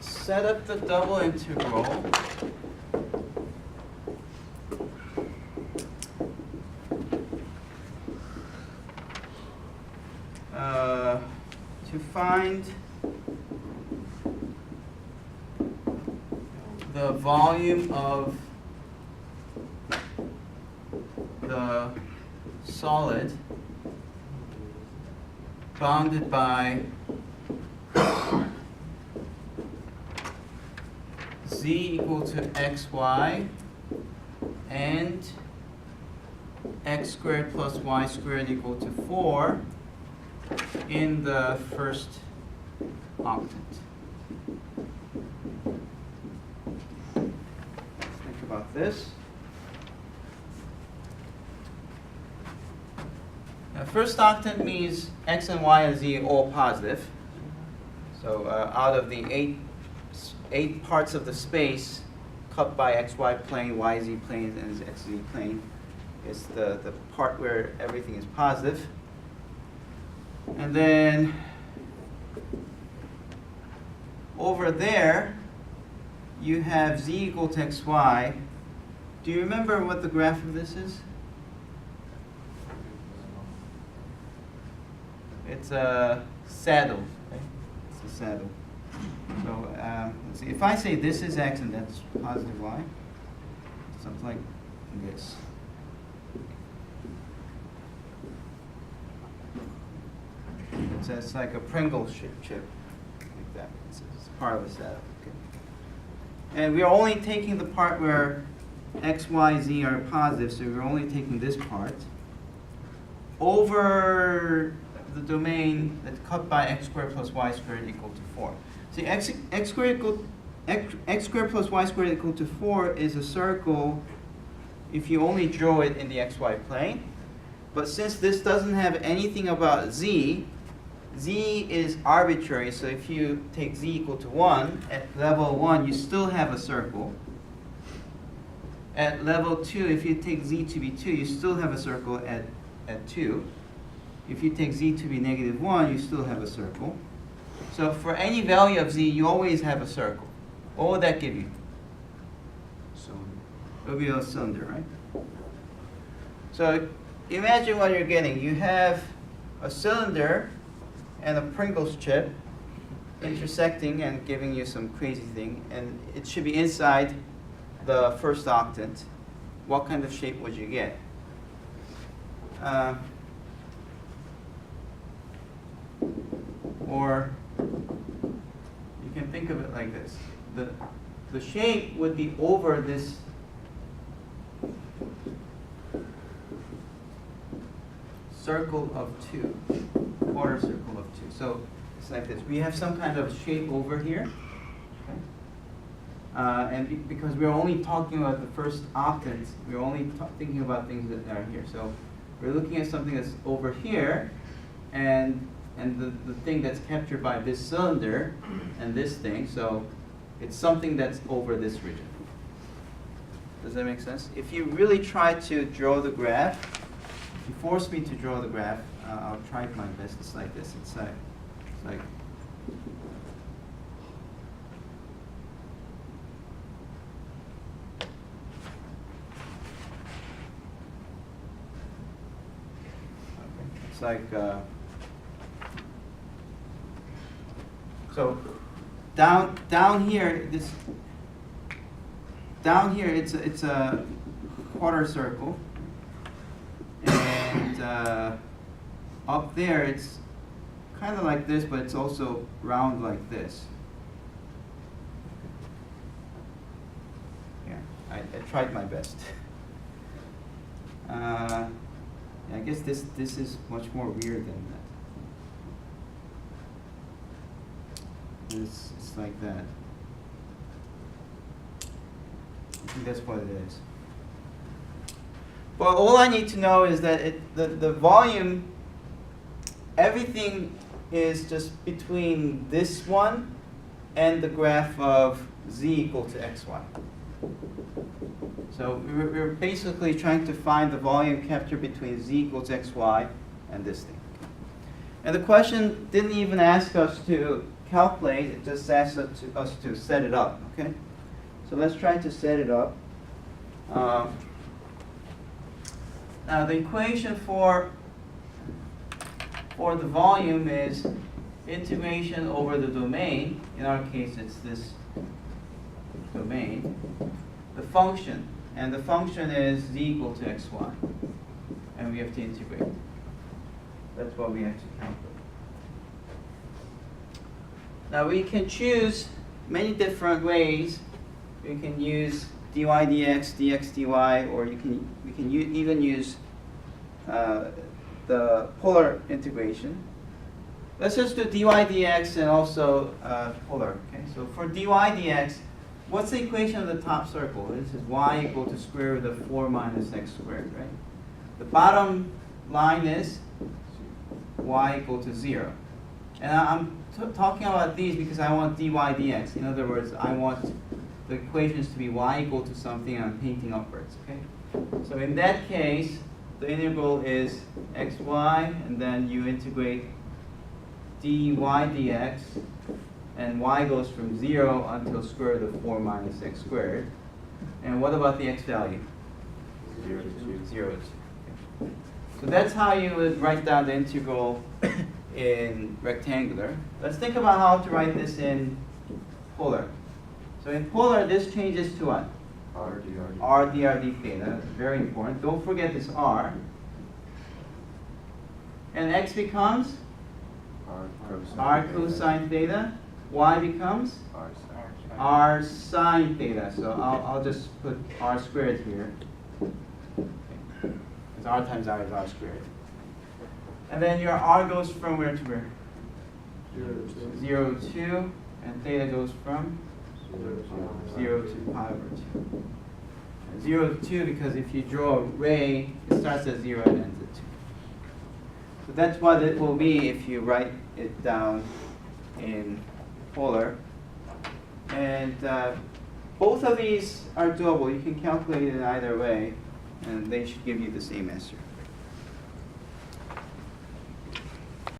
set up the double integral. To find the volume of the solid bounded by z equal to xy and x squared plus y squared equal to 4 in the first octant. Think about this. Now, first octant means x and y and z all positive. So out of the eight parts of the space cut by xy plane, yz plane, and xz plane, it's the part where everything is positive. And then over there, you have z equal to xy. Do you remember what the graph of this is? It's a saddle, right? It's a saddle. So let's see. If I say this is x and that's positive y, something like this. So it's like a Pringles chip, like that. It's part of the setup. Okay. And we're only taking the part where x, y, z are positive, so we're only taking this part over the domain that's cut by x squared plus y squared equal to 4. See, x squared plus y squared equal to 4 is a circle if you only draw it in the xy plane. But since this doesn't have anything about z, z is arbitrary, so if you take z equal to 1, at level 1 you still have a circle. At level 2, if you take z to be 2, you still have a circle at 2. If you take z to be negative 1, you still have a circle. So for any value of z, you always have a circle. What would that give you? It would be a cylinder, right? So imagine what you're getting. You have a cylinder and a Pringles chip intersecting and giving you some crazy thing, and it should be inside the first octant. What kind of shape would you get? Or you can think of it like this. The shape would be over this circle of 2, quarter circle of 2. So it's like this. We have some kind of shape over here. Okay? And because we're only talking about the first octant, we're only thinking about things that are here. So we're looking at something that's over here, and the thing that's captured by this cylinder and this thing. So it's something that's over this region. Does that make sense? If you really try to draw the graph, if you force me to draw the graph, I'll try my best. It's like this. It's like it's like so down here it's a quarter circle, and up there it's kind of like this, but it's also round like this. Yeah, I tried my best. I guess this is much more weird than that. It's like that. I think that's what it is. But all I need to know is that the volume, everything is just between this one and the graph of z equal to xy. So we're basically trying to find the volume captured between z equals xy and this thing. And the question didn't even ask us to calculate, it just asks us to set it up, okay? So let's try to set it up. Now the equation for the volume is integration over the domain. In our case, it's this domain. The function, and the function is z equal to xy. And we have to integrate. That's what we have to calculate. Now we can choose many different ways. We can use dy dx, dx dy, or we can even use the polar integration. Let's just do dy dx and also polar. Okay, so for dy dx, what's the equation of the top circle? This is y equal to square root of 4 minus x squared, right? The bottom line is y equal to 0. And I'm talking about these because I want dy dx. In other words, I want the equations to be y equal to something, and I'm painting upwards, okay? So in that case, the integral is xy, and then you integrate dy dx, and y goes from 0 until square root of 4 minus x squared. And what about the x value? 0 to 0. Okay. So that's how you would write down the integral in rectangular. Let's think about how to write this in polar. So in polar, this changes to what? R dr d theta. Very important. Don't forget this r. And x becomes r cosine theta. Y becomes r sine theta. So I'll just put r squared here. Because r times r is r squared. And then your r goes from where to where? 0 to 2. And theta goes from 0 to pi over 2. 0 to 2 because if you draw a ray, it starts at 0 and ends at 2. So that's what it will be if you write it down in polar. And both of these are doable. You can calculate it in either way, and they should give you the same answer.